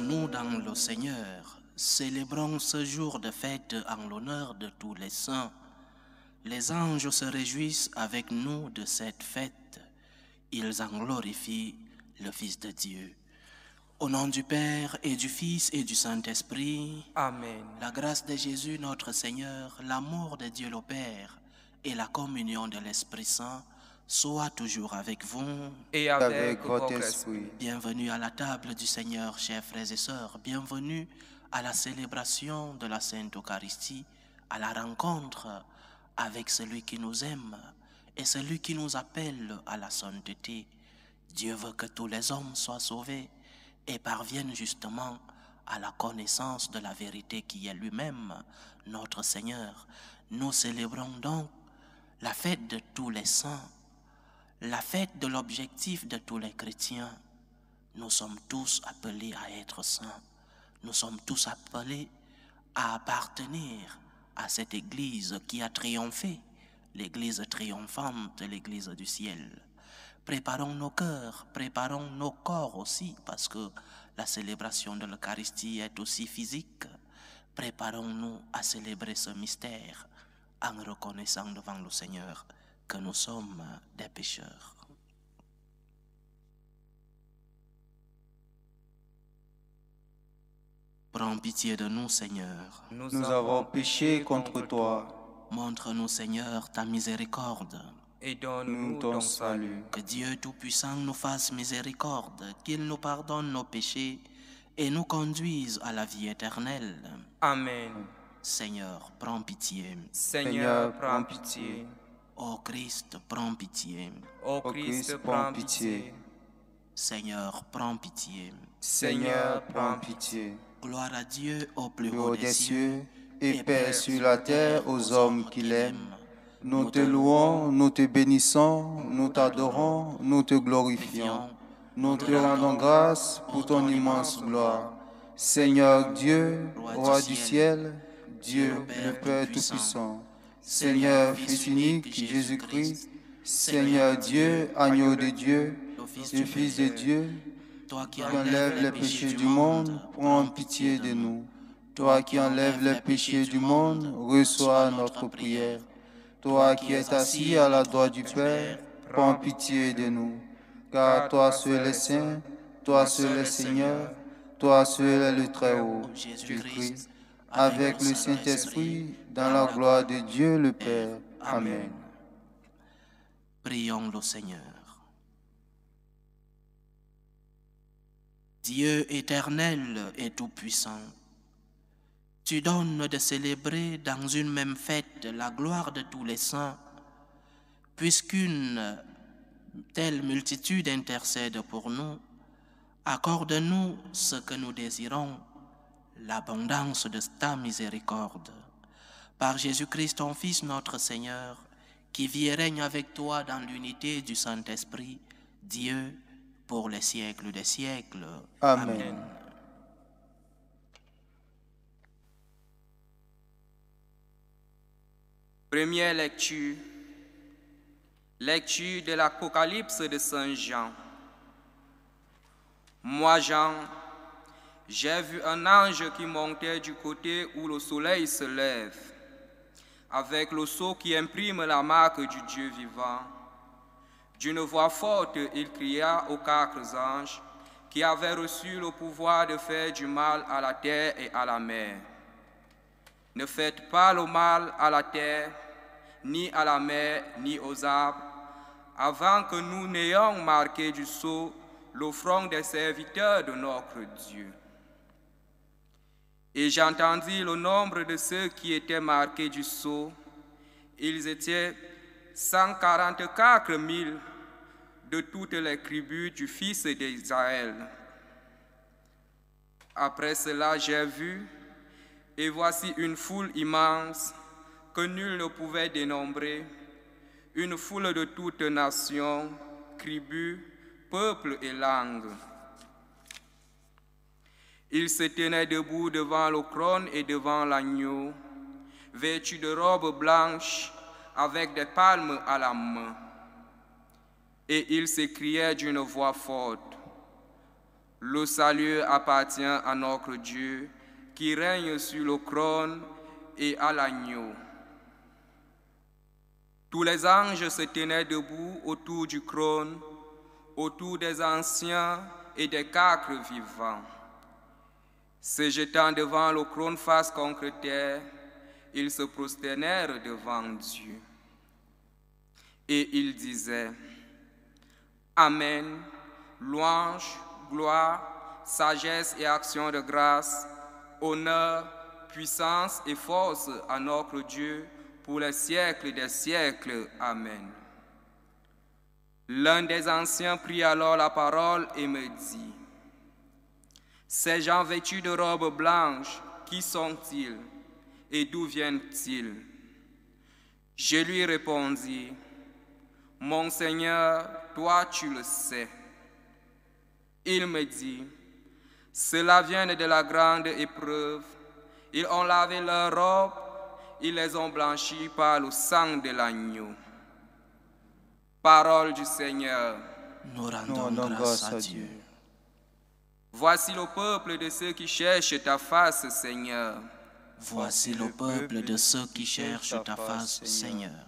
Unissons-nous dans le Seigneur, célébrons ce jour de fête en l'honneur de tous les saints. Les anges se réjouissent avec nous de cette fête. Ils en glorifient le Fils de Dieu. Au nom du Père et du Fils et du Saint-Esprit. Amen. La grâce de Jésus notre Seigneur, l'amour de Dieu le Père et la communion de l'Esprit Saint soient toujours avec vous. Et avec votre esprit. Bienvenue à la table du Seigneur, chers frères et sœurs. Bienvenue à la célébration de la Sainte Eucharistie, à la rencontre avec celui qui nous aime et celui qui nous appelle à la sainteté. Dieu veut que tous les hommes soient sauvés et parviennent justement à la connaissance de la vérité qui est lui-même notre Seigneur. Nous célébrons donc la fête de tous les saints, la fête de l'objectif de tous les chrétiens. Nous sommes tous appelés à être saints. Nous sommes tous appelés à appartenir à cette Église qui a triomphé, l'Église triomphante, l'Église du ciel. Préparons nos cœurs, préparons nos corps aussi, parce que la célébration de l'Eucharistie est aussi physique. Préparons-nous à célébrer ce mystère en reconnaissant devant le Seigneur que nous sommes des pécheurs. Prends pitié de nous, Seigneur. Nous avons péché contre toi. Montre-nous, Seigneur, ta miséricorde. Et donne-nous ton salut. Que Dieu Tout-Puissant nous fasse miséricorde, qu'il nous pardonne nos péchés et nous conduise à la vie éternelle. Amen. Seigneur, prends pitié. Seigneur, prends pitié. Ô Christ, prends pitié. Ô Christ, prends pitié. Seigneur, prends pitié. Seigneur, prends pitié. Gloire à Dieu au plus Plus haut haut des des cieux cieux et paix sur la terre aux hommes qui l'aiment. Nous te louons, nous te bénissons, nous t'adorons, nous te glorifions. Nous te rendons grâce pour ton immense gloire. Seigneur Dieu, Roi du ciel, Dieu le Père Tout-Puissant, Seigneur Fils unique, Jésus-Christ, Seigneur Dieu, Agneau de Dieu, le Fils de Dieu, toi qui qui enlèves les péchés du monde, prends pitié de nous. Toi qui enlèves les péchés du monde, reçois notre prière. Toi qui es assis à la droite du Père, prends pitié de nous. Car toi seul est saint, toi seul est Seigneur, toi seul est le Très-Haut, Jésus-Christ, avec le Saint-Esprit, dans la gloire de Dieu le Père. Amen. Prions le Seigneur. Dieu éternel et tout-puissant, tu donnes de célébrer dans une même fête la gloire de tous les saints, puisqu'une telle multitude intercède pour nous. Accorde-nous ce que nous désirons, l'abondance de ta miséricorde. Par Jésus-Christ, ton Fils, notre Seigneur, qui vit et règne avec toi dans l'unité du Saint-Esprit, Dieu, pour les siècles des siècles. Amen. Première lecture. Lecture de l'Apocalypse de Saint Jean. Moi, Jean, j'ai vu un ange qui montait du côté où le soleil se lève, avec le sceau qui imprime la marque du Dieu vivant. D'une voix forte, il cria aux 4 anges qui avaient reçu le pouvoir de faire du mal à la terre et à la mer. Ne faites pas le mal à la terre, ni à la mer, ni aux arbres, avant que nous n'ayons marqué du sceau le front des serviteurs de notre Dieu. Et j'entendis le nombre de ceux qui étaient marqués du sceau. Ils étaient 144 000 de toutes les tribus du fils d'Israël. Après cela, j'ai vu, et voici une foule immense que nul ne pouvait dénombrer, une foule de toutes nations, tribus, peuples et langues. Ils se tenaient debout devant le trône et devant l'agneau, vêtus de robes blanches, avec des palmes à la main. Et ils s'écriaient d'une voix forte: Le salut appartient à notre Dieu qui règne sur le trône et à l'agneau. Tous les anges se tenaient debout autour du trône, autour des anciens et des quatre vivants. Se jetant devant le trône face contre terre, ils se prosternèrent devant Dieu. Et ils disaient: Amen, louange, gloire, sagesse et action de grâce, honneur, puissance et force à notre Dieu pour les siècles des siècles. Amen. L'un des anciens prit alors la parole et me dit: Ces gens vêtus de robes blanches, qui sont-ils et d'où viennent-ils? Je lui répondis: Mon Seigneur, toi tu le sais. Il me dit: Cela vient de la grande épreuve. Ils ont lavé leurs robes, ils les ont blanchis par le sang de l'agneau. Parole du Seigneur. Nous rendons grâce à Dieu. Voici le peuple de ceux qui cherchent ta face, Seigneur. Voici le peuple de ceux qui cherchent ta face, Seigneur.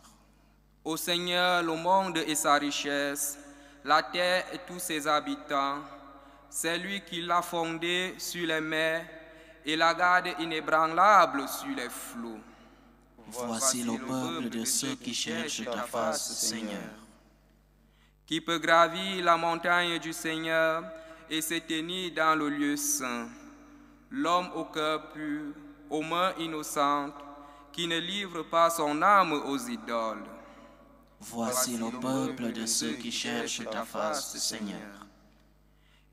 Ô Seigneur, le monde et sa richesse, la terre et tous ses habitants, c'est lui qui l'a fondée sur les mers et la garde inébranlable sur les flots. Voici le peuple de ceux qui cherchent ta face, Seigneur. Qui peut gravir la montagne du Seigneur et se tenir dans le lieu saint? L'homme au cœur pur, aux mains innocentes, qui ne livre pas son âme aux idoles. Voici le peuple de ceux qui cherchent ta face, Seigneur.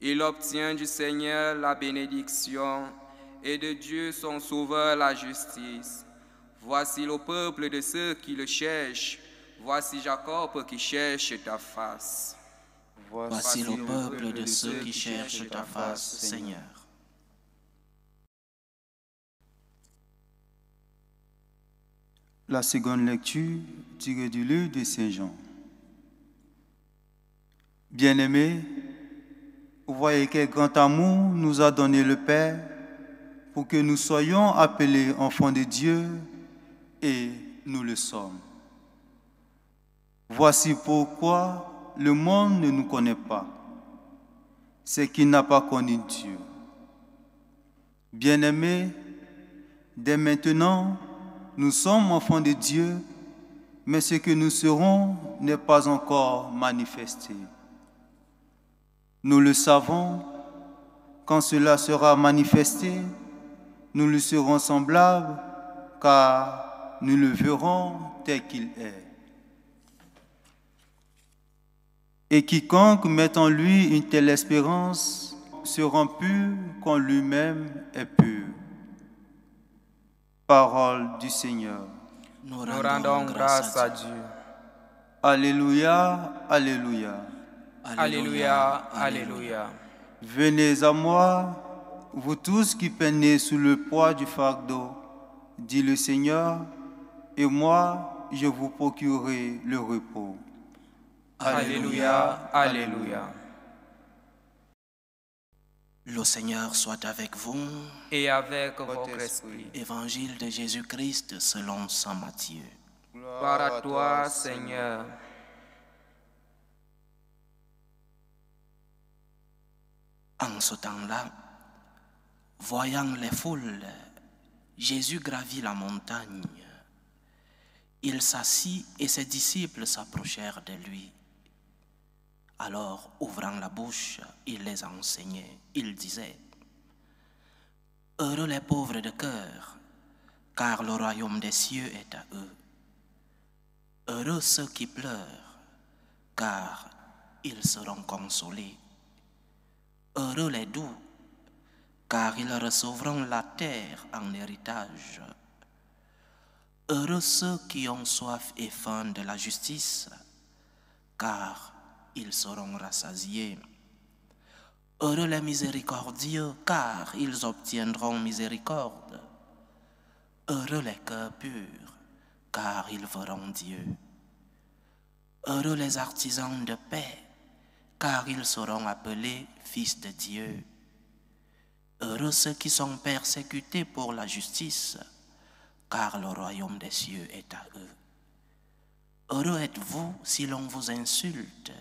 Il obtient du Seigneur la bénédiction et de Dieu son Sauveur la justice. Voici le peuple de ceux qui le cherchent. Voici Jacob qui cherche ta face. Voici le peuple de ceux qui cherchent ta face, Seigneur. La seconde lecture tirée du livre de Saint Jean. Bien-aimés, vous voyez quel grand amour nous a donné le Père pour que nous soyons appelés enfants de Dieu, et nous le sommes. Voici pourquoi le monde ne nous connaît pas, c'est qu'il n'a pas connu Dieu. Bien-aimés, dès maintenant, nous sommes enfants de Dieu, mais ce que nous serons n'est pas encore manifesté. Nous le savons, quand cela sera manifesté, nous lui serons semblables, car nous le verrons tel qu'il est. Et quiconque met en lui une telle espérance sera pur comme lui-même est pur. Parole du Seigneur. Nous rendons grâce à Dieu. Alléluia, alléluia. Alléluia, alléluia. Venez à moi, vous tous qui peinez sous le poids du fardeau, dit le Seigneur, et moi je vous procurerai le repos. Alléluia, alléluia. Le Seigneur soit avec vous. Et avec votre esprit. Évangile de Jésus-Christ selon saint Matthieu. Gloire à toi, Seigneur. En ce temps-là, voyant les foules, Jésus gravit la montagne. Il s'assit et ses disciples s'approchèrent de lui. Alors, ouvrant la bouche, il les enseignait. Il disait: Heureux les pauvres de cœur, car le royaume des cieux est à eux. Heureux ceux qui pleurent, car ils seront consolés. Heureux les doux, car ils recevront la terre en héritage. Heureux ceux qui ont soif et faim de la justice, car ils seront rassasiés. Heureux les miséricordieux, car ils obtiendront miséricorde. Heureux les cœurs purs, car ils verront Dieu. Heureux les artisans de paix, car ils seront appelés fils de Dieu. Heureux ceux qui sont persécutés pour la justice, car le royaume des cieux est à eux. Heureux êtes-vous si l'on vous insulte,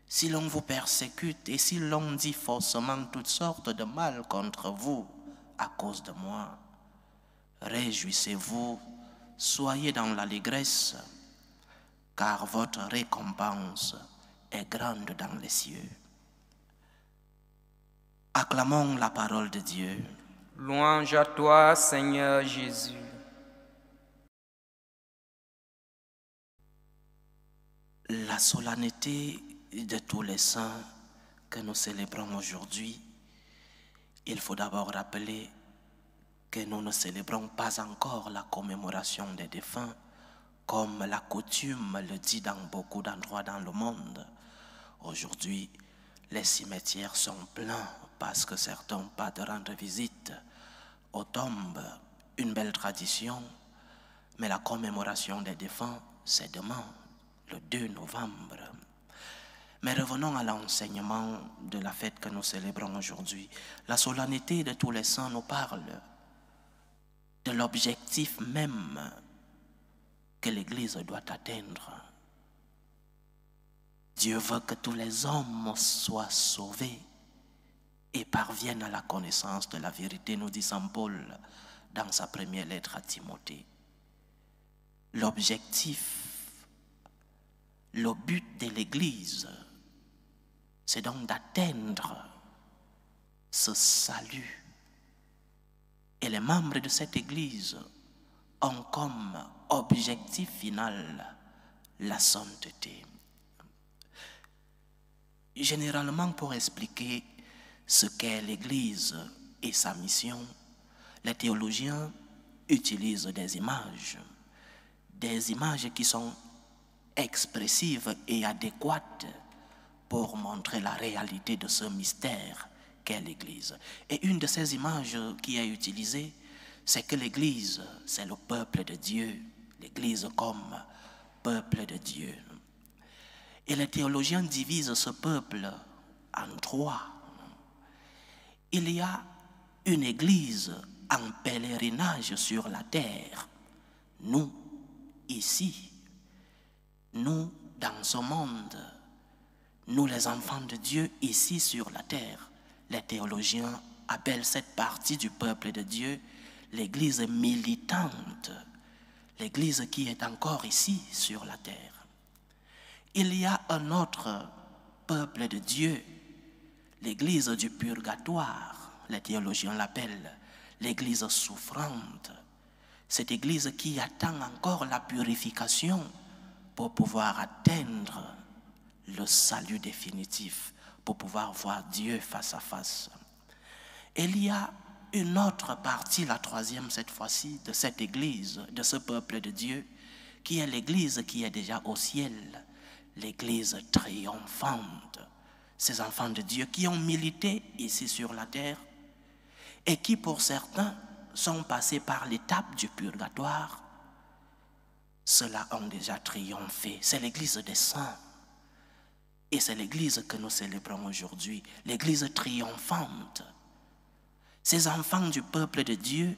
si l'on vous persécute et si l'on dit faussement toutes sortes de mal contre vous à cause de moi. Réjouissez-vous, soyez dans l'allégresse, car votre récompense est grande dans les cieux. Acclamons la parole de Dieu. Louange à toi, Seigneur Jésus. La solennité de tous les saints que nous célébrons aujourd'hui, il faut d'abord rappeler que nous ne célébrons pas encore la commémoration des défunts, comme la coutume le dit dans beaucoup d'endroits dans le monde. Aujourd'hui, les cimetières sont pleins parce que certains n'ont pas de rendre visite aux tombes, une belle tradition, mais la commémoration des défunts, c'est demain, le 2 novembre. Mais revenons à l'enseignement de la fête que nous célébrons aujourd'hui. La solennité de tous les saints nous parle de l'objectif même que l'Église doit atteindre. Dieu veut que tous les hommes soient sauvés et parviennent à la connaissance de la vérité, nous dit Saint Paul dans sa première lettre à Timothée. L'objectif, le but de l'Église, c'est donc d'atteindre ce salut. Et les membres de cette Église ont comme objectif final la sainteté. Généralement, pour expliquer ce qu'est l'Église et sa mission, les théologiens utilisent des images qui sont expressives et adéquates pour montrer la réalité de ce mystère qu'est l'Église. Et une de ces images qui est utilisée, c'est que l'Église, c'est le peuple de Dieu, l'Église comme peuple de Dieu. Et les théologiens divisent ce peuple en trois. Il y a une Église en pèlerinage sur la terre. Nous, ici, nous, dans ce monde, nous les enfants de Dieu, ici sur la terre. Les théologiens appellent cette partie du peuple de Dieu l'Église militante, l'Église qui est encore ici sur la terre. Il y a un autre peuple de Dieu, l'Église du purgatoire, les théologiens l'appellent l'Église souffrante. Cette Église qui attend encore la purification pour pouvoir atteindre le salut définitif, pour pouvoir voir Dieu face à face. Il y a une autre partie, la troisième cette fois-ci, de cette Église, de ce peuple de Dieu, qui est l'Église qui est déjà au ciel, l'Église triomphante. Ces enfants de Dieu qui ont milité ici sur la terre et qui, pour certains, sont passés par l'étape du purgatoire. Ceux-là ont déjà triomphé. C'est l'Église des saints. Et c'est l'Église que nous célébrons aujourd'hui, l'Église triomphante. Ces enfants du peuple de Dieu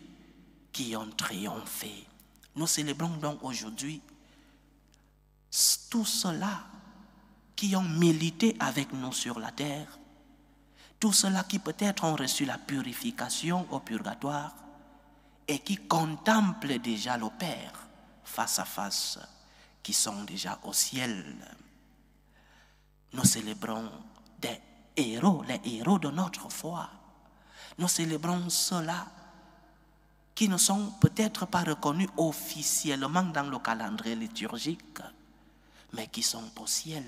qui ont triomphé. Nous célébrons donc aujourd'hui tous ceux-là qui ont milité avec nous sur la terre, tous ceux-là qui peut-être ont reçu la purification au purgatoire et qui contemplent déjà le Père face à face, qui sont déjà au ciel. Nous célébrons des héros, les héros de notre foi. Nous célébrons ceux-là qui ne sont peut-être pas reconnus officiellement dans le calendrier liturgique, mais qui sont au ciel,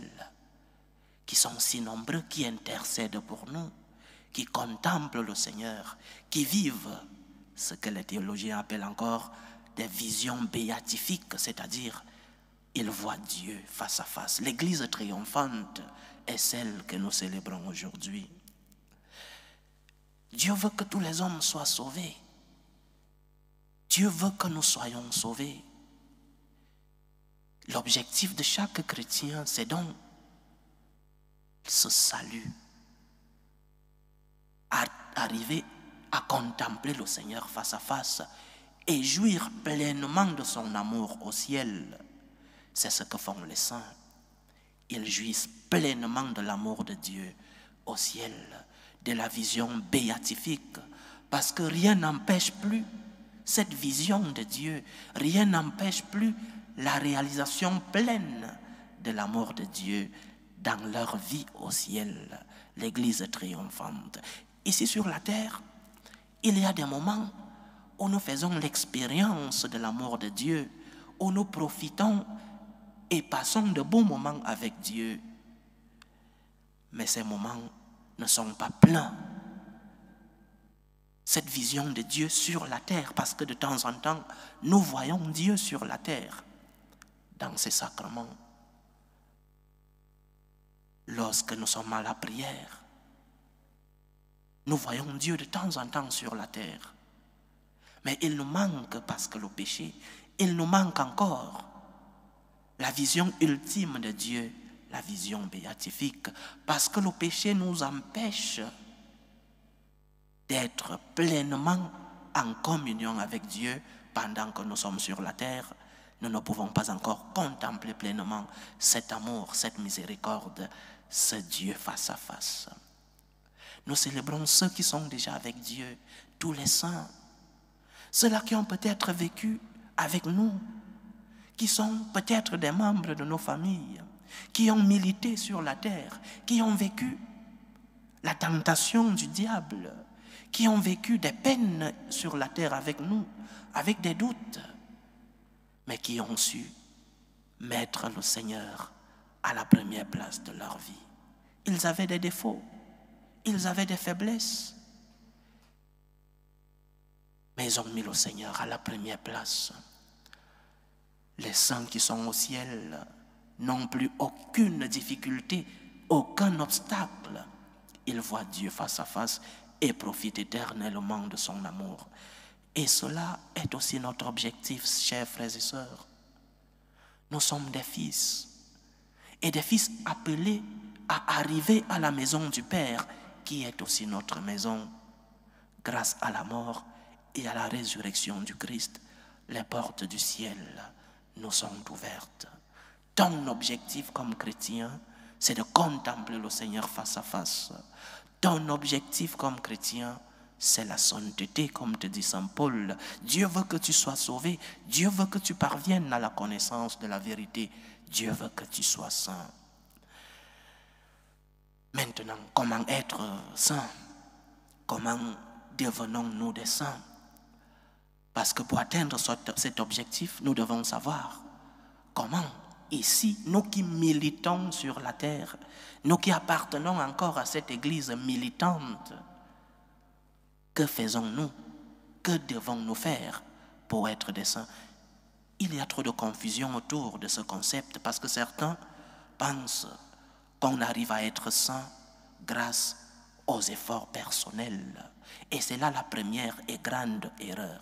qui sont si nombreux, qui intercèdent pour nous, qui contemplent le Seigneur, qui vivent ce que les théologiens appellent encore des visions béatifiques, c'est-à-dire ils voient Dieu face à face. L'Église triomphante est celle que nous célébrons aujourd'hui. Dieu veut que tous les hommes soient sauvés. Dieu veut que nous soyons sauvés. L'objectif de chaque chrétien, c'est donc ce salut, arriver à contempler le Seigneur face à face et jouir pleinement de son amour au ciel. C'est ce que font les saints. Ils jouissent pleinement de l'amour de Dieu au ciel, de la vision béatifique, parce que rien n'empêche plus cette vision de Dieu, rien n'empêche plus la réalisation pleine de l'amour de Dieu dans leur vie au ciel, l'Église triomphante. Ici sur la terre, il y a des moments où nous faisons l'expérience de l'amour de Dieu, où nous profitons et passons de bons moments avec Dieu. Mais ces moments ne sont pas pleins. Cette vision de Dieu sur la terre, parce que de temps en temps, nous voyons Dieu sur la terre, dans ces sacrements. Lorsque nous sommes à la prière, nous voyons Dieu de temps en temps sur la terre. Mais il nous manque, parce que le péché, il nous manque encore la vision ultime de Dieu, la vision béatifique, parce que le péché nous empêche d'être pleinement en communion avec Dieu pendant que nous sommes sur la terre. Nous ne pouvons pas encore contempler pleinement cet amour, cette miséricorde, ce Dieu face à face. Nous célébrons ceux qui sont déjà avec Dieu, tous les saints, ceux-là qui ont peut-être vécu avec nous, qui sont peut-être des membres de nos familles, qui ont milité sur la terre, qui ont vécu la tentation du diable, qui ont vécu des peines sur la terre avec nous, avec des doutes, mais qui ont su mettre le Seigneur à la première place de leur vie. Ils avaient des défauts, ils avaient des faiblesses, mais ils ont mis le Seigneur à la première place. Les saints qui sont au ciel n'ont plus aucune difficulté, aucun obstacle. Ils voient Dieu face à face et profitent éternellement de son amour. Et cela est aussi notre objectif, chers frères et sœurs. Nous sommes des fils, et des fils appelés à arriver à la maison du Père, qui est aussi notre maison. Grâce à la mort et à la résurrection du Christ, les portes du ciel nous sont ouvertes. Ton objectif comme chrétien, c'est de contempler le Seigneur face à face. Ton objectif comme chrétien, c'est la sainteté, comme te dit Saint Paul. Dieu veut que tu sois sauvé. Dieu veut que tu parviennes à la connaissance de la vérité. Dieu veut que tu sois saint. Maintenant, comment être saint? Comment devenons-nous des saints? Parce que pour atteindre cet objectif, nous devons savoir comment, ici, nous qui militons sur la terre, nous qui appartenons encore à cette église militante, que faisons-nous? Que devons-nous faire pour être des saints? Il y a trop de confusion autour de ce concept parce que certains pensent qu'on arrive à être saint grâce aux efforts personnels. Et c'est là la première et grande erreur.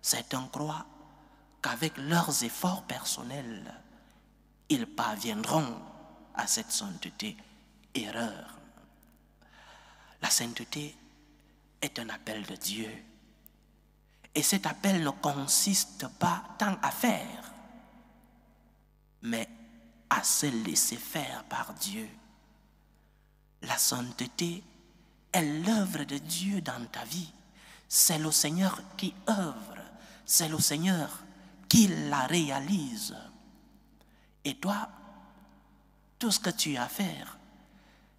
Certains croient qu'avec leurs efforts personnels, ils parviendront à cette sainteté. Erreur. La sainteté est un appel de Dieu. Et cet appel ne consiste pas tant à faire, mais à se laisser faire par Dieu. La sainteté est l'œuvre de Dieu dans ta vie. C'est le Seigneur qui œuvre. C'est le Seigneur qui la réalise. Et toi, tout ce que tu as à faire,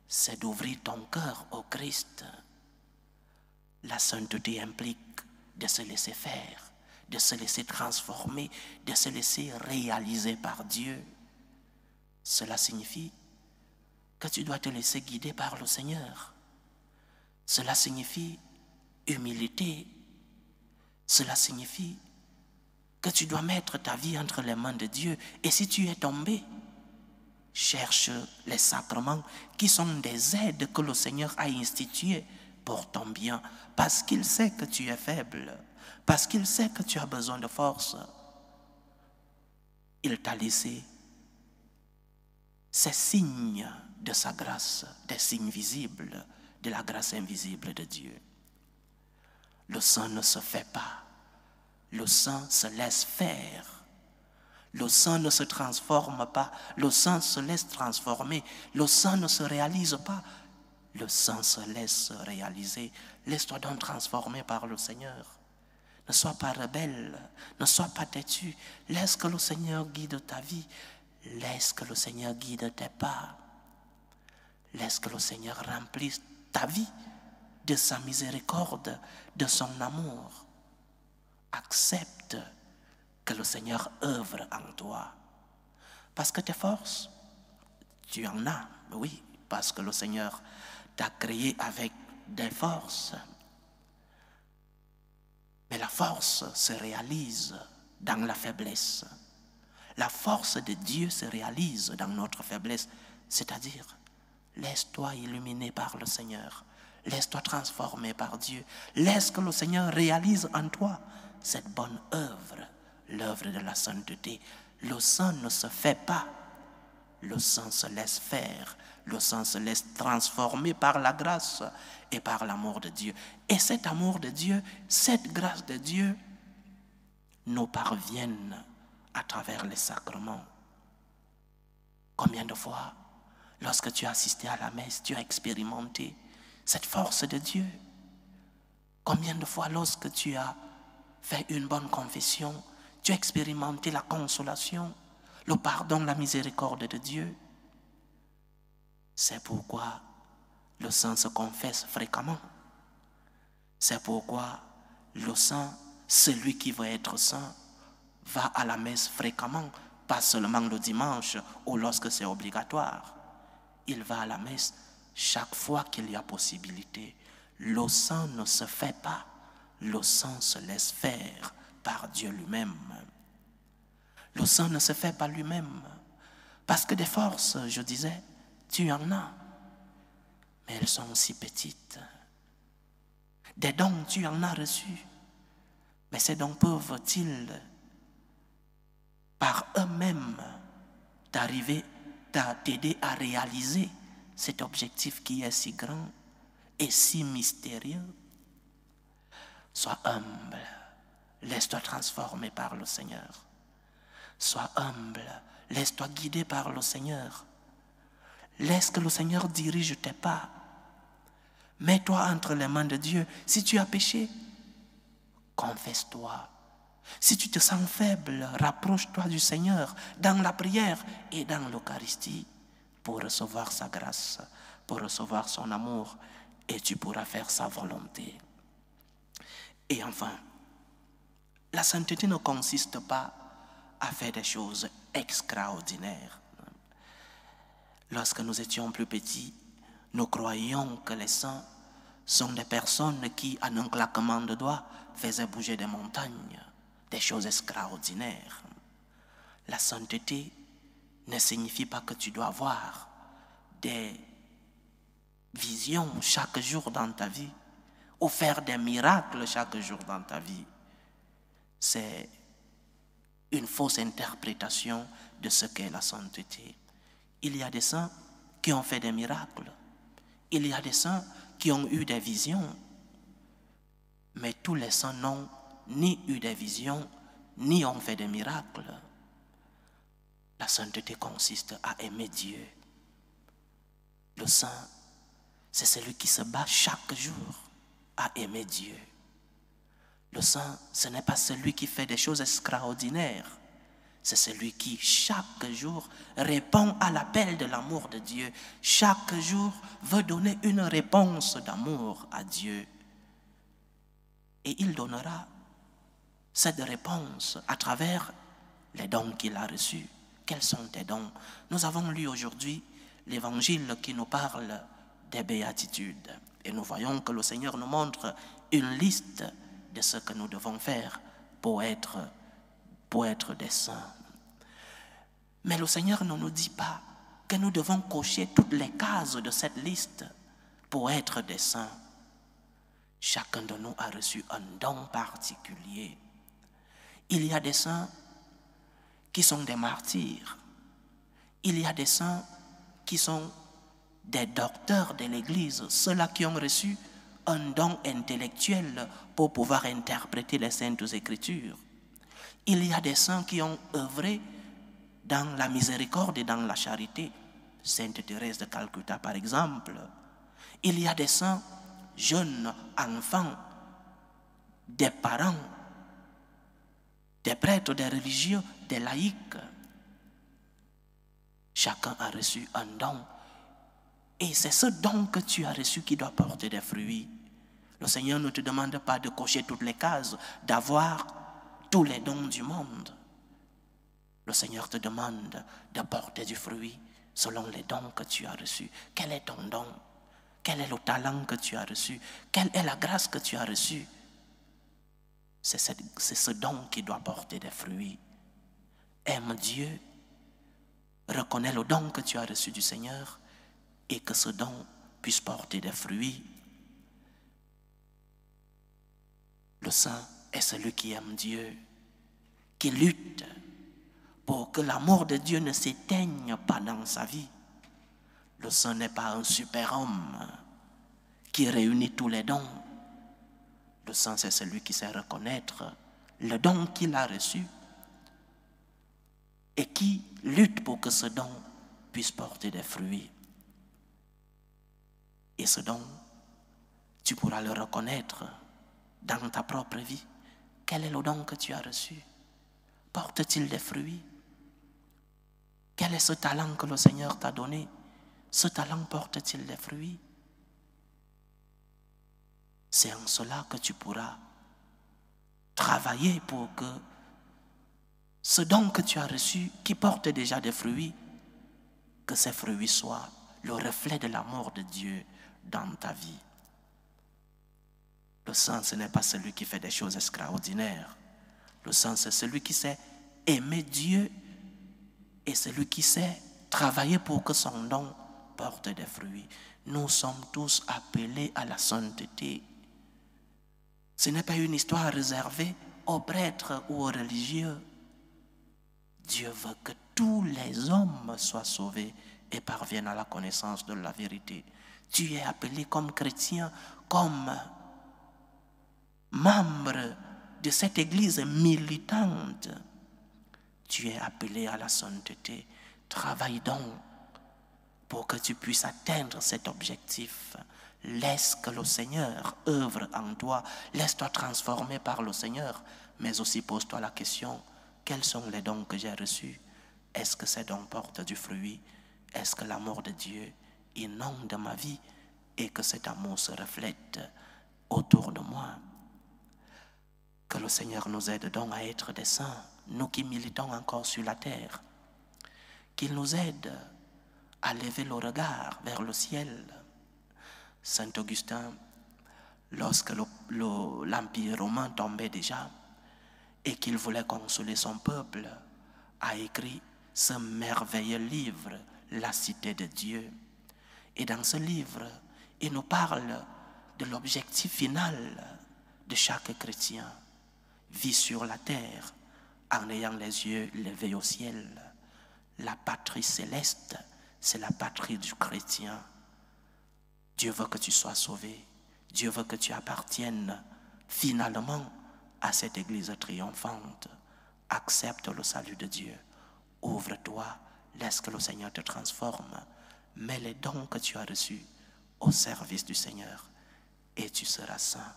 c'est d'ouvrir ton cœur au Christ. La sainteté implique de se laisser faire, de se laisser transformer, de se laisser réaliser par Dieu. Cela signifie que tu dois te laisser guider par le Seigneur. Cela signifie humilité. Cela signifie que tu dois mettre ta vie entre les mains de Dieu. Et si tu es tombé, cherche les sacrements qui sont des aides que le Seigneur a instituées pour ton bien, parce qu'il sait que tu es faible, parce qu'il sait que tu as besoin de force. Il t'a laissé ces signes de sa grâce, des signes visibles de la grâce invisible de Dieu. Le saint ne se fait pas, le saint se laisse faire. Le saint ne se transforme pas, le saint se laisse transformer. Le saint ne se réalise pas, le saint se laisse réaliser. Laisse-toi donc transformer par le Seigneur. Ne sois pas rebelle, ne sois pas têtu. Laisse que le Seigneur guide ta vie. Laisse que le Seigneur guide tes pas. Laisse que le Seigneur remplisse ta vie de sa miséricorde, de son amour. Accepte que le Seigneur œuvre en toi. Parce que tes forces, tu en as, oui, parce que le Seigneur t'a créé avec des forces. Mais la force se réalise dans la faiblesse. La force de Dieu se réalise dans notre faiblesse, c'est-à-dire, laisse-toi illuminer par le Seigneur. Laisse-toi transformer par Dieu. Laisse que le Seigneur réalise en toi cette bonne œuvre, l'œuvre de la sainteté. Le saint ne se fait pas. Le saint se laisse faire. Le saint se laisse transformer par la grâce et par l'amour de Dieu. Et cet amour de Dieu, cette grâce de Dieu, nous parviennent à travers les sacrements. Combien de fois, lorsque tu as assisté à la messe, tu as expérimenté cette force de Dieu? Combien de fois, lorsque tu as fait une bonne confession, tu as expérimenté la consolation, le pardon, la miséricorde de Dieu? C'est pourquoi le saint se confesse fréquemment. C'est pourquoi le saint, celui qui veut être saint, va à la messe fréquemment, pas seulement le dimanche ou lorsque c'est obligatoire. Il va à la messe chaque fois qu'il y a possibilité. Le saint ne se fait pas, le saint se laisse faire par Dieu lui-même. Le saint ne se fait pas lui-même, parce que des forces, je disais, tu en as, mais elles sont aussi petites. Des dons, tu en as reçus, mais ces dons peuvent-ils, par eux-mêmes, t'aider à réaliser cet objectif qui est si grand et si mystérieux? Sois humble, laisse-toi transformer par le Seigneur. Sois humble, laisse-toi guider par le Seigneur. Laisse que le Seigneur dirige tes pas. Mets-toi entre les mains de Dieu. Si tu as péché, confesse-toi. Si tu te sens faible, rapproche-toi du Seigneur dans la prière et dans l'Eucharistie pour recevoir sa grâce, pour recevoir son amour, et tu pourras faire sa volonté. Et enfin, la sainteté ne consiste pas à faire des choses extraordinaires. Lorsque nous étions plus petits, nous croyions que les saints sont des personnes qui, en un claquement de doigts, faisaient bouger des montagnes, des choses extraordinaires. La sainteté ne signifie pas que tu dois avoir des visions chaque jour dans ta vie ou faire des miracles chaque jour dans ta vie. C'est une fausse interprétation de ce qu'est la sainteté. Il y a des saints qui ont fait des miracles. Il y a des saints qui ont eu des visions. Mais tous les saints n'ont ni eu des visions, ni ont fait des miracles. La sainteté consiste à aimer Dieu. Le saint, c'est celui qui se bat chaque jour à aimer Dieu. Le saint, ce n'est pas celui qui fait des choses extraordinaires. C'est celui qui, chaque jour, répond à l'appel de l'amour de Dieu. Chaque jour, veut donner une réponse d'amour à Dieu. Et il donnera cette réponse à travers les dons qu'il a reçus. Quels sont tes dons? Nous avons lu aujourd'hui l'évangile qui nous parle des béatitudes. Et nous voyons que le Seigneur nous montre une liste de ce que nous devons faire pour être des saints. Mais le Seigneur ne nous dit pas que nous devons cocher toutes les cases de cette liste pour être des saints. Chacun de nous a reçu un don particulier. Il y a des saints qui sont des martyrs. Il y a des saints qui sont des docteurs de l'Église, ceux-là qui ont reçu un don intellectuel pour pouvoir interpréter les Saintes Écritures. Il y a des saints qui ont œuvré dans la miséricorde et dans la charité. Sainte Thérèse de Calcutta, par exemple. Il y a des saints, jeunes, enfants, des parents, des prêtres, des religieux, des laïcs. Chacun a reçu un don. Et c'est ce don que tu as reçu qui doit porter des fruits. Le Seigneur ne te demande pas de cocher toutes les cases, d'avoir tous les dons du monde. Le Seigneur te demande de porter du fruit selon les dons que tu as reçus. Quel est ton don? Quel est le talent que tu as reçu? Quelle est la grâce que tu as reçue? C'est ce don qui doit porter des fruits. Aime Dieu, reconnais le don que tu as reçu du Seigneur et que ce don puisse porter des fruits. Le saint est celui qui aime Dieu, qui lutte pour que l'amour de Dieu ne s'éteigne pas dans sa vie. Le saint n'est pas un super-homme qui réunit tous les dons. Le saint, c'est celui qui sait reconnaître le don qu'il a reçu et qui lutte pour que ce don puisse porter des fruits. Et ce don, tu pourras le reconnaître dans ta propre vie. Quel est le don que tu as reçu? Porte-t-il des fruits? Quel est ce talent que le Seigneur t'a donné? Ce talent porte-t-il des fruits? C'est en cela que tu pourras travailler pour que ce don que tu as reçu, qui porte déjà des fruits, que ces fruits soient le reflet de l'amour de Dieu dans ta vie. Le saint, ce n'est pas celui qui fait des choses extraordinaires. Le saint, c'est celui qui sait aimer Dieu et celui qui sait travailler pour que son don porte des fruits. Nous sommes tous appelés à la sainteté. Ce n'est pas une histoire réservée aux prêtres ou aux religieux. Dieu veut que tous les hommes soient sauvés et parviennent à la connaissance de la vérité. Tu es appelé comme chrétien, comme membre de cette église militante. Tu es appelé à la sainteté. Travaille donc pour que tu puisses atteindre cet objectif. Laisse que le Seigneur œuvre en toi. Laisse-toi transformer par le Seigneur. Mais aussi pose-toi la question, quels sont les dons que j'ai reçus? Est-ce que ces dons portent du fruit? Est-ce que l'amour de Dieu inonde ma vie et que cet amour se reflète autour de moi? Que le Seigneur nous aide donc à être des saints, nous qui militons encore sur la terre. Qu'il nous aide à lever le regard vers le ciel. Saint Augustin, lorsque l'Empire romain tombait déjà et qu'il voulait consoler son peuple, a écrit ce merveilleux livre, La Cité de Dieu. Et dans ce livre, il nous parle de l'objectif final de chaque chrétien. Vit sur la terre en ayant les yeux levés au ciel. La patrie céleste, c'est la patrie du chrétien. Dieu veut que tu sois sauvé. Dieu veut que tu appartiennes finalement à cette église triomphante. Accepte le salut de Dieu. Ouvre-toi, laisse que le Seigneur te transforme. Mets les dons que tu as reçus au service du Seigneur et tu seras saint.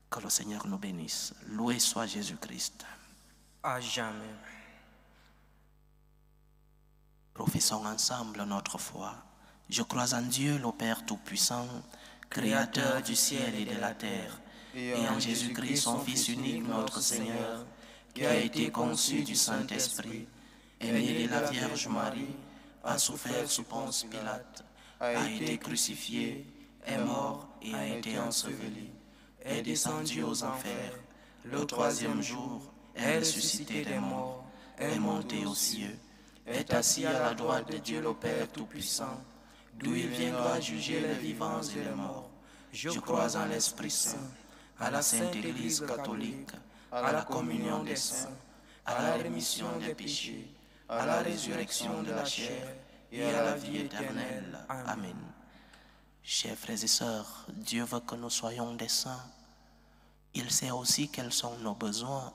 Que le Seigneur nous bénisse. Loué soit Jésus-Christ. À jamais. Professons ensemble notre foi. Je crois en Dieu, le Père Tout-Puissant, Créateur du ciel et de la terre, et en Jésus-Christ, son Fils unique, notre Seigneur, qui a été conçu du Saint-Esprit, est né de la Vierge Marie, a souffert sous Ponce Pilate, a été crucifié, est mort et a été enseveli, est descendu aux enfers, le troisième jour, est ressuscité des morts, est monté aux cieux, est assis à la droite de Dieu le Père Tout-Puissant, d'où il viendra juger les vivants et les morts. Je crois en l'Esprit Saint, à la Sainte Église catholique, à la communion des saints, à la rémission des péchés, à la résurrection de la chair et à la vie éternelle. Amen. Chers frères et sœurs, Dieu veut que nous soyons des saints. Il sait aussi quels sont nos besoins.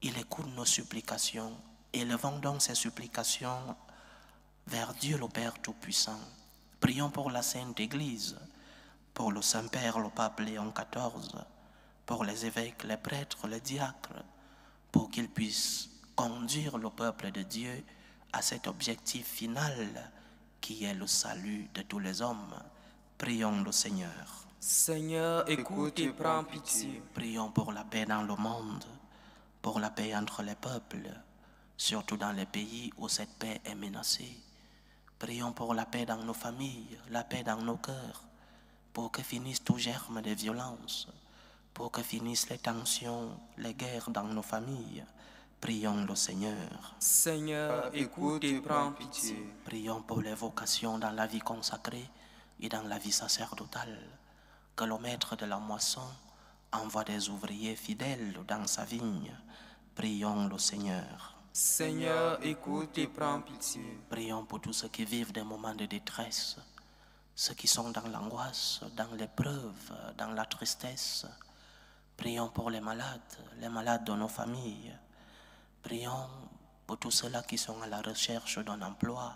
Il écoute nos supplications. Élevons donc ces supplications vers Dieu le Père Tout-Puissant. Prions pour la Sainte Église, pour le Saint-Père, le Pape Léon XIV, pour les évêques, les prêtres, les diacres, pour qu'ils puissent conduire le peuple de Dieu à cet objectif final qui est le salut de tous les hommes. Prions le Seigneur. Seigneur, écoute et prends pitié. Prions pour la paix dans le monde, pour la paix entre les peuples, surtout dans les pays où cette paix est menacée. Prions pour la paix dans nos familles, la paix dans nos cœurs, pour que finisse tout germe de violence, pour que finissent les tensions, les guerres dans nos familles. Prions le Seigneur. Seigneur, écoute et prends pitié. Prions pour les vocations dans la vie consacrée et dans la vie sacerdotale. Que le maître de la moisson envoie des ouvriers fidèles dans sa vigne. Prions le Seigneur. Seigneur, écoute et prends pitié. Prions pour tous ceux qui vivent des moments de détresse, ceux qui sont dans l'angoisse, dans l'épreuve, dans la tristesse. Prions pour les malades de nos familles. Prions pour tous ceux-là qui sont à la recherche d'un emploi,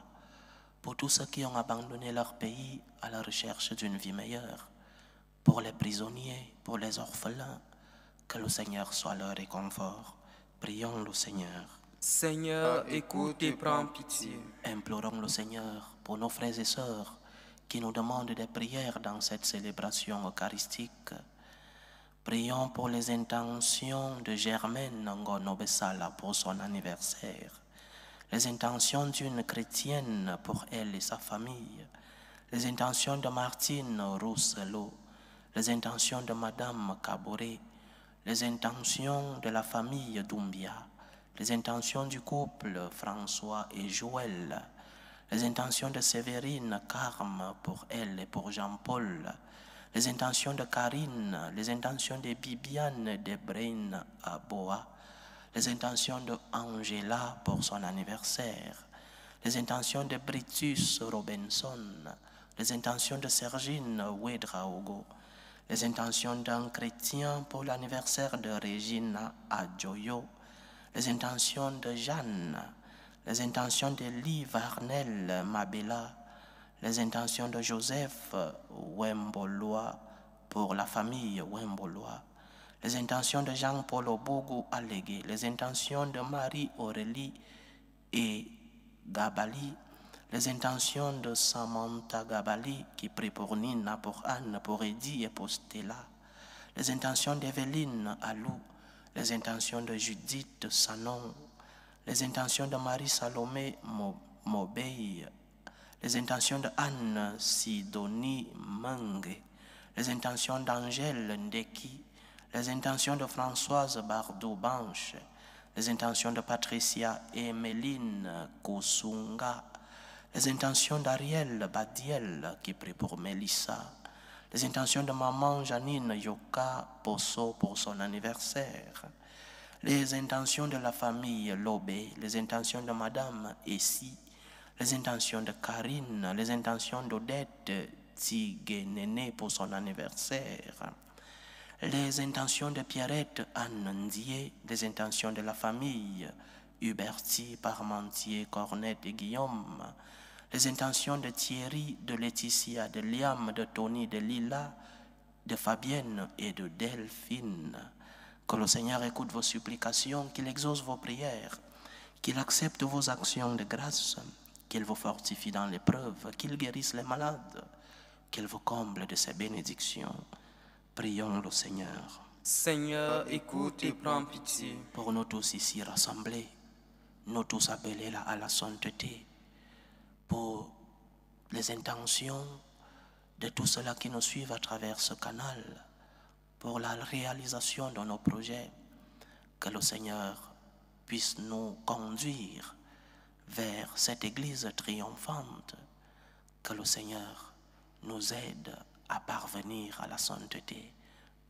pour tous ceux qui ont abandonné leur pays à la recherche d'une vie meilleure, pour les prisonniers, pour les orphelins, que le Seigneur soit leur réconfort. Prions le Seigneur. Seigneur, écoute et prends pitié. Implorons le Seigneur pour nos frères et sœurs qui nous demandent des prières dans cette célébration eucharistique. Prions pour les intentions de Germaine Ngono Bessala pour son anniversaire, les intentions d'une chrétienne pour elle et sa famille, les intentions de Martine Rousselot, les intentions de Madame Caboret, les intentions de la famille Doumbia, les intentions du couple François et Joël, les intentions de Sévérine Carme pour elle et pour Jean-Paul, les intentions de Karine, les intentions de Bibiane de Brain à Boa, les intentions de Angela pour son anniversaire, les intentions de Britus Robinson, les intentions de Sergine Ouedraogo, les intentions d'un chrétien pour l'anniversaire de Regina Adjoyo, les intentions de Jeanne, les intentions de Lee Varnel Mabella, les intentions de Joseph Wembolois pour la famille Wembolois, les intentions de Jean-Paul Obougou Allégué, les intentions de Marie-Aurélie et Gabali, les intentions de Samantha Gabali qui prie pour Nina, pour Anne, pour Eddie et pour Stella, les intentions d'Evelyne Alou, les intentions de Judith Sanon, les intentions de Marie-Salomé Mobey, les intentions de Anne Sidonie Mange, les intentions d'Angèle Ndeki, les intentions de Françoise Bardot-Banche, les intentions de Patricia et Méline Kosunga, les intentions d'Ariel Badiel qui prie pour Mélissa, les intentions de maman Janine Yoka Posso pour son anniversaire, les intentions de la famille Lobé, les intentions de madame Essie, les intentions de Karine, les intentions d'Odette Tigénéné pour son anniversaire, les intentions de Pierrette Anne Ndié, les intentions de la famille Huberti, Parmentier, Cornette et Guillaume, les intentions de Thierry, de Laetitia, de Liam, de Tony, de Lila, de Fabienne et de Delphine. Que le Seigneur écoute vos supplications, qu'il exauce vos prières, qu'il accepte vos actions de grâce, qu'il vous fortifie dans l'épreuve, qu'il guérisse les malades, qu'il vous comble de ses bénédictions. Prions le Seigneur. Seigneur, écoute et prends pitié. Pour nous tous ici rassemblés, nous tous appelés là à la sainteté, pour les intentions de tous ceux-là qui nous suivent à travers ce canal, pour la réalisation de nos projets, que le Seigneur puisse nous conduire vers cette Église triomphante, que le Seigneur nous aide à parvenir à la sainteté.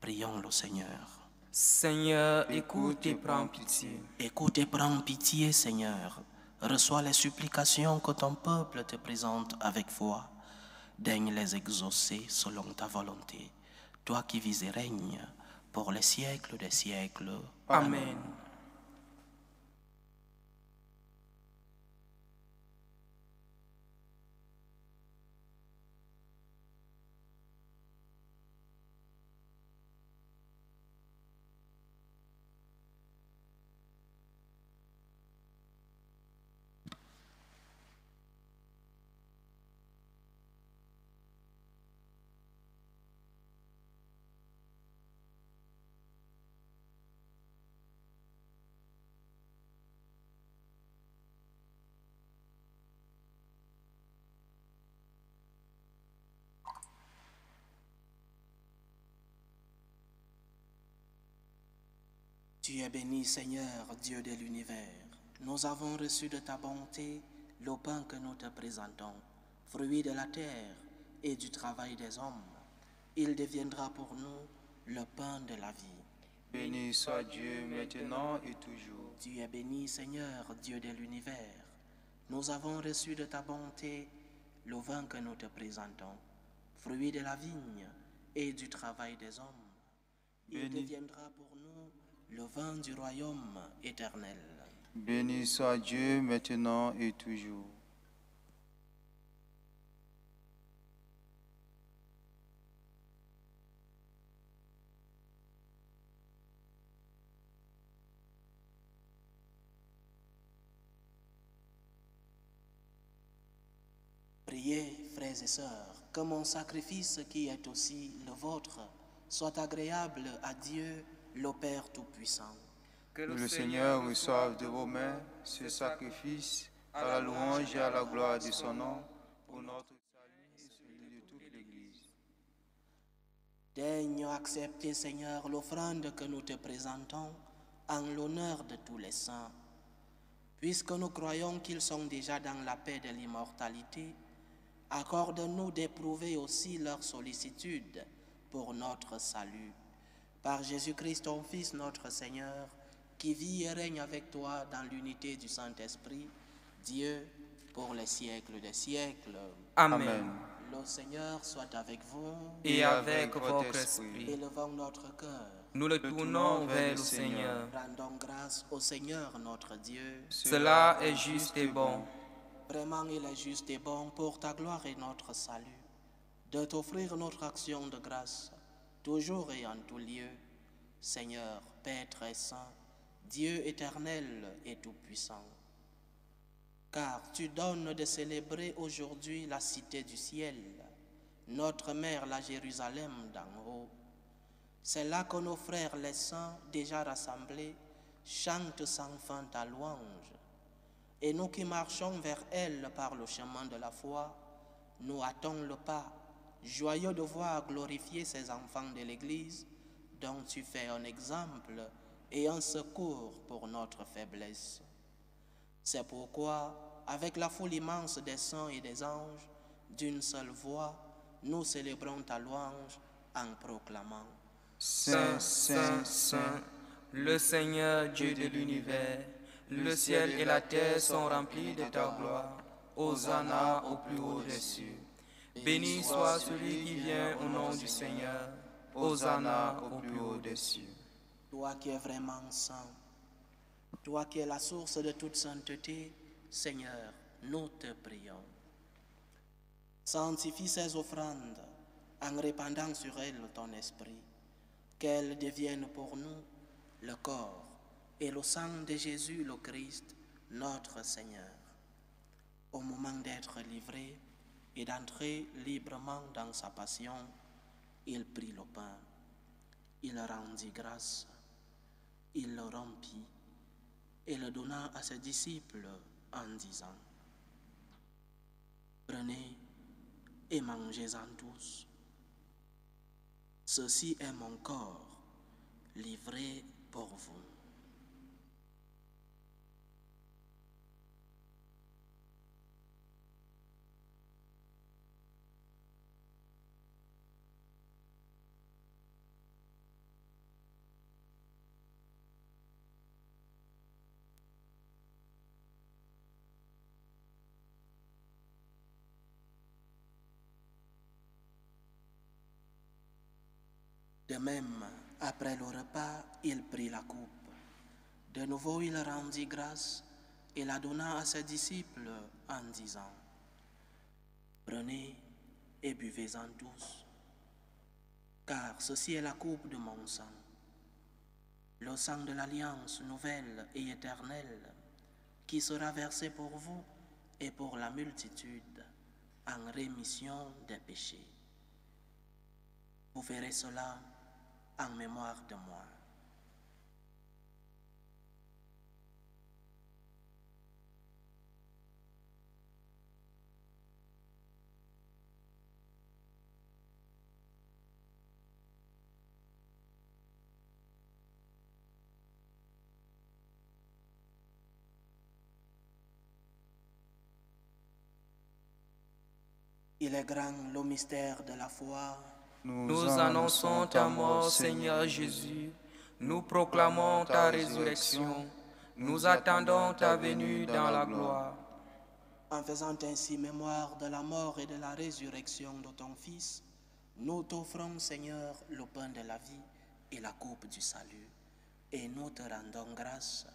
Prions le Seigneur. Seigneur, écoute et prends pitié. Écoute et prends pitié, Seigneur. reçois les supplications que ton peuple te présente avec foi. Daigne les exaucer selon ta volonté, toi qui vis et règnes pour les siècles des siècles. Amen. Tu es béni, Seigneur, Dieu de l'univers. Nous avons reçu de ta bonté le pain que nous te présentons, fruit de la terre et du travail des hommes. Il deviendra pour nous le pain de la vie. Béni soit Dieu maintenant et toujours. Tu es béni, Seigneur, Dieu de l'univers. Nous avons reçu de ta bonté le vin que nous te présentons, fruit de la vigne et du travail des hommes. Il deviendra pour nous le vin du royaume éternel. Béni soit Dieu maintenant et toujours. Priez, frères et sœurs, que mon sacrifice qui est aussi le vôtre soit agréable à Dieu, le Père Tout-Puissant. Que le Seigneur reçoive de vos mains ce sacrifice à la louange et à la gloire de son nom, pour notre salut et celui de toute l'Église. Daigne accepter, Seigneur, l'offrande que nous te présentons en l'honneur de tous les saints. Puisque nous croyons qu'ils sont déjà dans la paix de l'immortalité, accorde-nous d'éprouver aussi leur sollicitude pour notre salut. Par Jésus-Christ, ton Fils, notre Seigneur, qui vit et règne avec toi dans l'unité du Saint-Esprit, Dieu, pour les siècles des siècles. Amen. Le Seigneur soit avec vous. Et avec votre esprit. Élevons notre cœur. Nous le tournons vers le Seigneur. Rendons grâce au Seigneur notre Dieu. Cela est juste et bon. Vraiment, il est juste et bon pour ta gloire et notre salut, de t'offrir notre action de grâce, toujours et en tout lieu, Seigneur, Père très saint, Dieu éternel et tout-puissant. Car tu donnes de célébrer aujourd'hui la cité du ciel, notre mère la Jérusalem d'en haut. C'est là que nos frères les saints, déjà rassemblés, chantent sans fin ta louange. Et nous qui marchons vers elle par le chemin de la foi, nous hâtons le pas, joyeux de voir glorifier ces enfants de l'Église, dont tu fais un exemple et un secours pour notre faiblesse. C'est pourquoi, avec la foule immense des saints et des anges, d'une seule voix, nous célébrons ta louange en proclamant: Saint, Saint, Saint, le Seigneur Dieu de l'univers, le ciel et la terre sont remplis de ta gloire. Hosanna au plus haut des cieux. Béni soit celui qui vient au nom du Seigneur. Hosanna au plus haut des cieux. Toi qui es vraiment saint, toi qui es la source de toute sainteté, Seigneur, nous te prions. Sanctifie ces offrandes en répandant sur elles ton esprit, qu'elles deviennent pour nous le corps et le sang de Jésus le Christ, notre Seigneur. Au moment d'être livré et d'entrer librement dans sa passion, il prit le pain, il rendit grâce, il le rompit et le donna à ses disciples en disant: Prenez et mangez-en tous. Ceci est mon corps, livré pour vous. De même, après le repas, il prit la coupe. De nouveau, il rendit grâce et la donna à ses disciples en disant, « Prenez et buvez-en tous, car ceci est la coupe de mon sang, le sang de l'alliance nouvelle et éternelle, qui sera versé pour vous et pour la multitude en rémission des péchés. Vous ferez cela en mémoire de moi. » Il est grand le mystère de la foi. Nous annonçons ta mort, Seigneur Jésus. Nous proclamons ta résurrection. Nous attendons ta venue dans la gloire. En faisant ainsi mémoire de la mort et de la résurrection de ton Fils, nous t'offrons, Seigneur, le pain de la vie et la coupe du salut. Et nous te rendons grâce,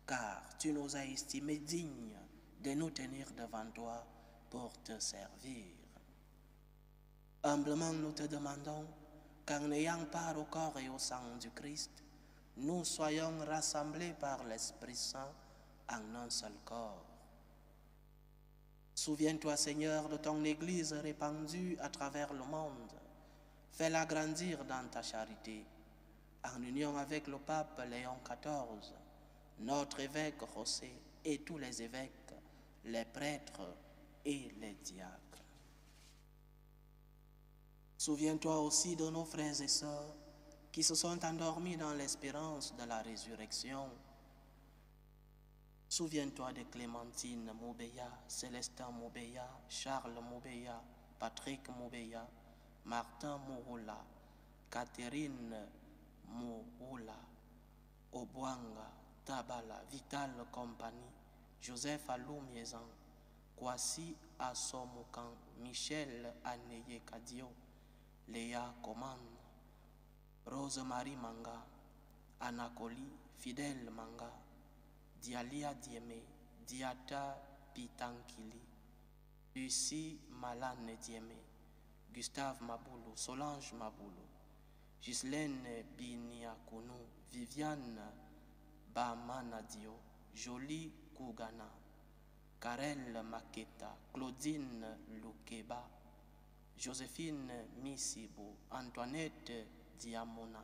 car tu nous as estimés dignes de nous tenir devant toi pour te servir. Humblement nous te demandons qu'en ayant part au corps et au sang du Christ, nous soyons rassemblés par l'Esprit Saint en un seul corps. Souviens-toi, Seigneur, de ton Église répandue à travers le monde. Fais-la grandir dans ta charité, en union avec le pape Léon XIV, notre évêque José et tous les évêques, les prêtres et les diacres. Souviens-toi aussi de nos frères et sœurs qui se sont endormis dans l'espérance de la résurrection. Souviens-toi de Clémentine Moubeya, Célestin Moubeya, Charles Moubeya, Patrick Moubeya, Martin Mouroula, Catherine Mouroula, Obwanga, Tabala, Vital Compagnie, Joseph Alou Miezan, Kwasi Asomoukan, Michel Aneye Kadio, Léa Coman, Rose-Marie Manga, Anacoli, Fidèle Manga, Dialia Dieme, Diata Pitankili, Lucie Malane Dieme, Gustave Maboulou, Solange Maboulou, Ghislaine Biniakounou, Viviane Bamanadio, Jolie Kougana, Karel Maketa, Claudine Loukeba, Joséphine Misibo, Antoinette Diamona,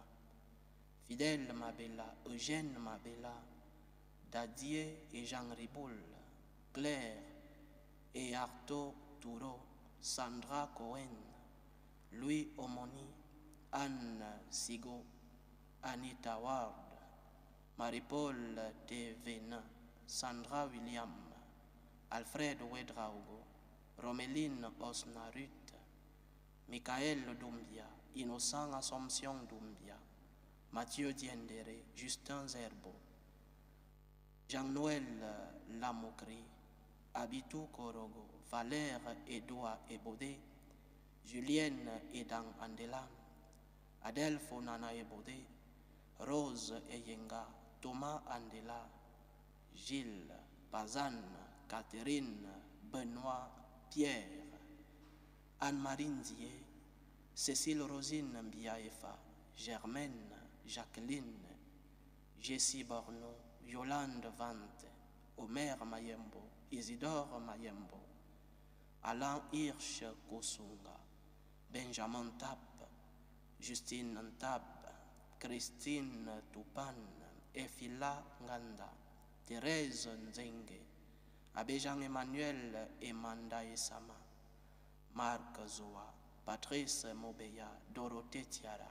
Fidèle Mabella, Eugène Mabella, Dadier et Jean Riboul, Claire et Arto Touro, Sandra Cohen, Louis Omoni, Anne Sigo, Anita Ward, Marie-Paul Devena, Sandra William, Alfred Wedraugo, Romeline Osnarut, Michael Doumbia, Innocent Assomption Doumbia, Mathieu Diendere, Justin Zerbo, Jean-Noël Lamocri, Abitou Korogo, Valère Edouard Ebodé, Julienne Edan Andela, Adelpho Nana Ebodé, Rose Eyenga, Thomas Andela, Gilles Bazan, Catherine, Benoît, Pierre, Anne-Marie Ndié, Cécile Rosine Mbiaefa, Germaine, Jacqueline, Jessie Borno, Yolande Vante, Omer Mayembo, Isidore Mayembo, Alain Hirsch Kosunga, Benjamin Tap, Justine Ntab, Christine Tupan, Efila Nganda, Thérèse Nzenge, Abbé Jean-Emmanuel Emanda Esama, Marc Zoa, Patrice Mobeya, Dorothée Tiara.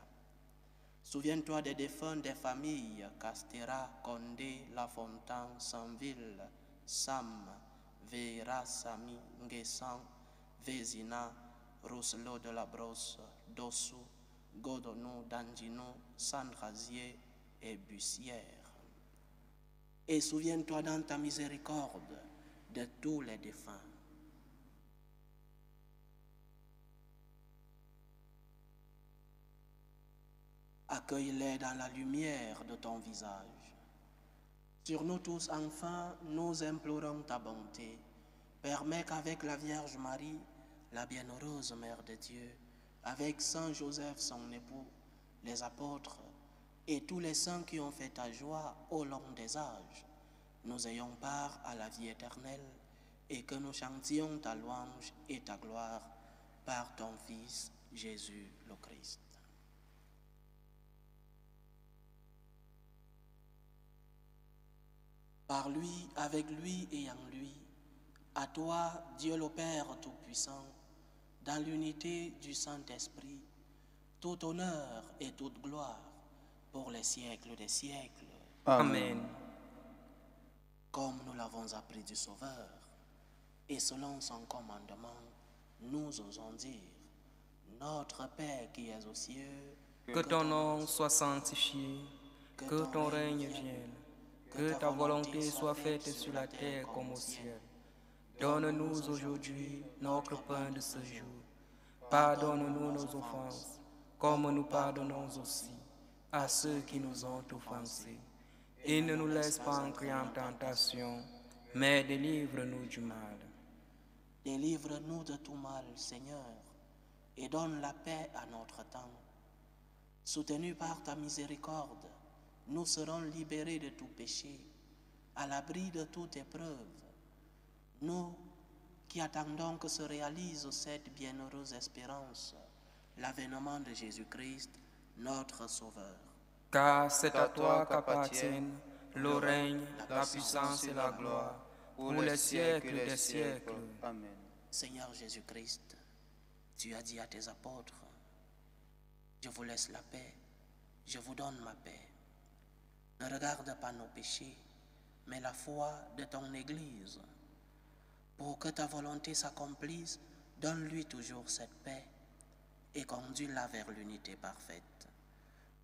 Souviens-toi des défunts des familles Castera, Condé, Lafontaine, Sanville, Sam, Vera, Sami, Nguessan, Vézina, Rousselot de la Brosse, Dossou, Godonou, Dandino, Sandrazier et Bussière. Et souviens-toi dans ta miséricorde de tous les défunts. Accueille-les dans la lumière de ton visage. Sur nous tous, enfin, nous implorons ta bonté. Permets qu'avec la Vierge Marie, la bienheureuse Mère de Dieu, avec Saint Joseph, son époux, les apôtres et tous les saints qui ont fait ta joie au long des âges, nous ayons part à la vie éternelle et que nous chantions ta louange et ta gloire par ton Fils Jésus le Christ. Par lui, avec lui et en lui, à toi, Dieu le Père Tout-Puissant, dans l'unité du Saint-Esprit, tout honneur et toute gloire pour les siècles des siècles. Amen. Comme nous l'avons appris du Sauveur, et selon son commandement, nous osons dire, Notre Père qui es aux cieux, Que ton nom soit sanctifié, que ton règne vienne, que ta volonté soit faite sur la terre comme au ciel. Donne-nous aujourd'hui notre pain de ce jour. Pardonne-nous nos offenses, comme nous pardonnons aussi à ceux qui nous ont offensés. Et ne nous laisse pas entrer en tentation, mais délivre-nous du mal. Délivre-nous de tout mal, Seigneur, et donne la paix à notre temps. Soutenus par ta miséricorde, nous serons libérés de tout péché, à l'abri de toute épreuve. Nous qui attendons que se réalise cette bienheureuse espérance, l'avènement de Jésus-Christ, notre Sauveur. Car c'est à toi qu'appartiennent le règne, la puissance et la gloire, pour les siècles des siècles. Amen. Seigneur Jésus-Christ, tu as dit à tes apôtres, je vous laisse la paix, je vous donne ma paix. Ne regarde pas nos péchés, mais la foi de ton Église. Pour que ta volonté s'accomplisse, donne-lui toujours cette paix et conduis-la vers l'unité parfaite.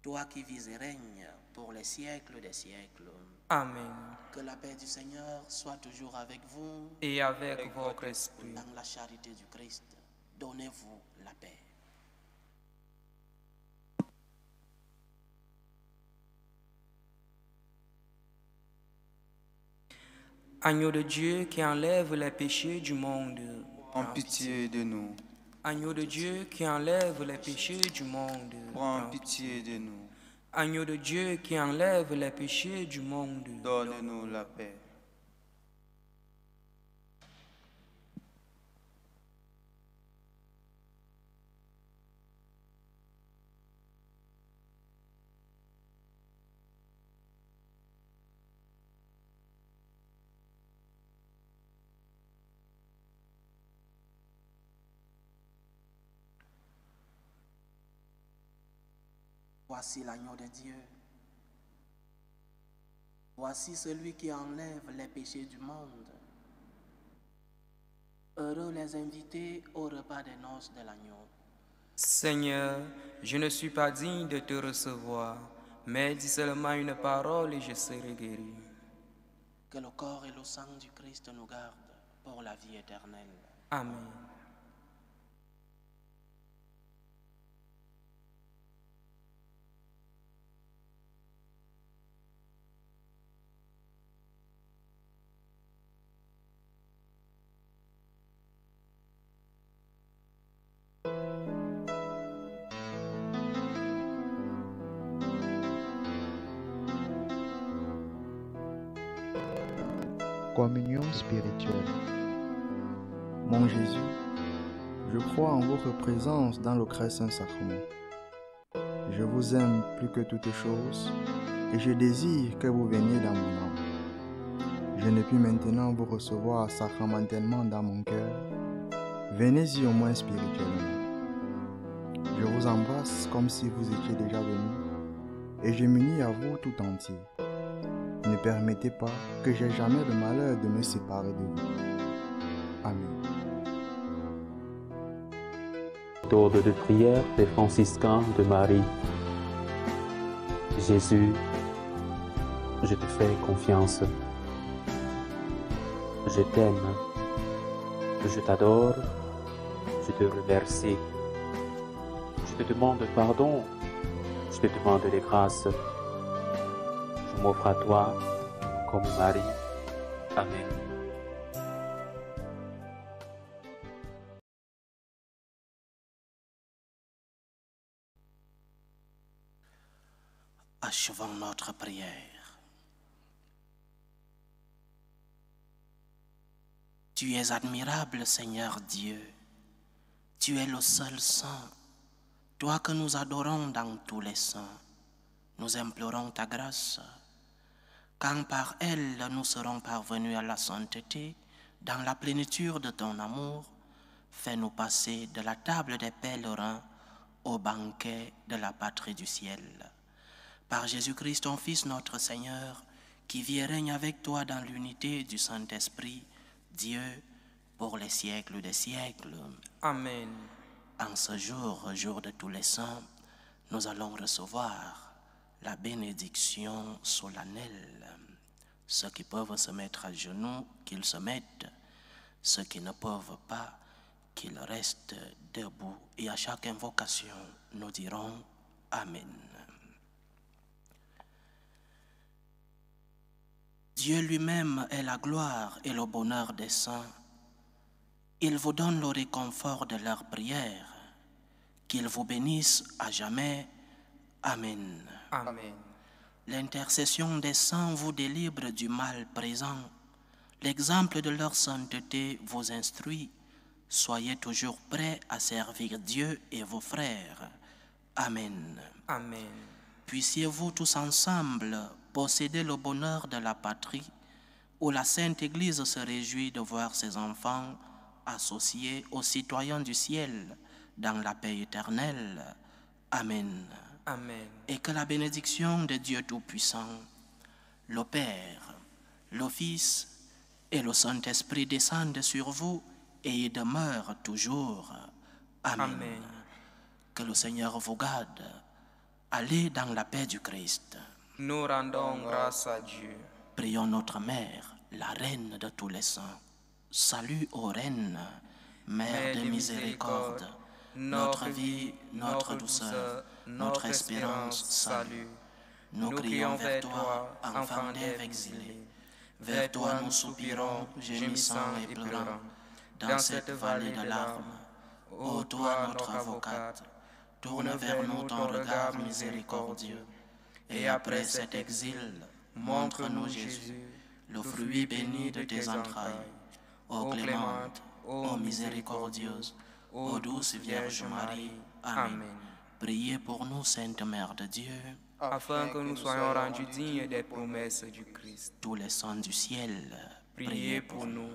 Toi qui vis et règnes pour les siècles des siècles. Amen. Que la paix du Seigneur soit toujours avec vous. Et avec votre esprit. Dans la charité du Christ, donnez-vous la paix. Agneau de Dieu qui enlève les péchés du monde. En pitié de nous. Agneau de Dieu qui enlève les péchés du monde. Prends pitié de nous. Agneau de Dieu qui enlève les péchés du monde. Donne-nous la paix. Voici l'agneau de Dieu. Voici celui qui enlève les péchés du monde. Heureux les invités au repas des noces de l'agneau. Seigneur, je ne suis pas digne de te recevoir, mais dis seulement une parole et je serai guéri. Que le corps et le sang du Christ nous gardent pour la vie éternelle. Amen. Communion spirituelle. Mon Jésus, je crois en votre présence dans le très saint sacrement. Je vous aime plus que toutes choses et je désire que vous veniez dans mon âme. Je ne puis maintenant vous recevoir sacramentellement dans mon cœur. Venez-y au moins spirituellement. Je vous embrasse comme si vous étiez déjà venu et je m'unis à vous tout entier. Ne permettez pas que j'aie jamais le malheur de me séparer de vous. Amen. Méthode de prière des franciscains de Marie. Jésus, je te fais confiance. Je t'aime. Je t'adore. Je te remercie. Je te demande pardon. Je je te demande les grâces. Je m'offre à toi comme mari. Amen. Achevons notre prière. Tu es admirable, Seigneur Dieu. Tu es le seul saint. Toi que nous adorons dans tous les saints. Nous implorons ta grâce, quand par elle nous serons parvenus à la sainteté, dans la plénitude de ton amour, fais-nous passer de la table des pèlerins au banquet de la patrie du ciel. Par Jésus-Christ, ton Fils, notre Seigneur, qui vit et règne avec toi dans l'unité du Saint-Esprit, Dieu, pour les siècles des siècles. Amen. En ce jour, jour de tous les saints, nous allons recevoir la bénédiction solennelle. Ceux qui peuvent se mettre à genoux, qu'ils se mettent. Ceux qui ne peuvent pas, qu'ils restent debout. Et à chaque invocation, nous dirons Amen. Dieu lui-même est la gloire et le bonheur des saints. Il vous donne le réconfort de leurs prières. Qu'il vous bénisse à jamais. Amen. Amen. L'intercession des saints vous délivre du mal présent. L'exemple de leur sainteté vous instruit. Soyez toujours prêts à servir Dieu et vos frères. Amen. Amen. Puissiez-vous tous ensemble posséder le bonheur de la patrie, où la Sainte Église se réjouit de voir ses enfants associés aux citoyens du ciel dans la paix éternelle. Amen. Amen. Et que la bénédiction de Dieu Tout-Puissant, le Père, le Fils et le Saint-Esprit descendent sur vous et y demeurent toujours. Amen. Amen. Que le Seigneur vous garde. Allez dans la paix du Christ. Nous rendons grâce à Dieu. Prions notre Mère, la Reine de tous les saints. Salut ô Reine, Mère de miséricorde, notre vie, notre douceur, notre espérance, salut. Nous crions vers toi, enfant d'Ève exilé. Vers toi nous soupirons, gémissant et pleurant, dans cette vallée de larmes. Ô toi, notre avocate, tourne vers nous ton regard miséricordieux. Et après cet exil, montre-nous Jésus, le fruit béni de tes entrailles. Ô clémente, ô miséricordieuse, ô douce Vierge Marie. Amen. Priez pour nous, Sainte Mère de Dieu, afin que nous soyons rendus dignes des promesses du Christ. tous les saints du ciel. Priez pour nous.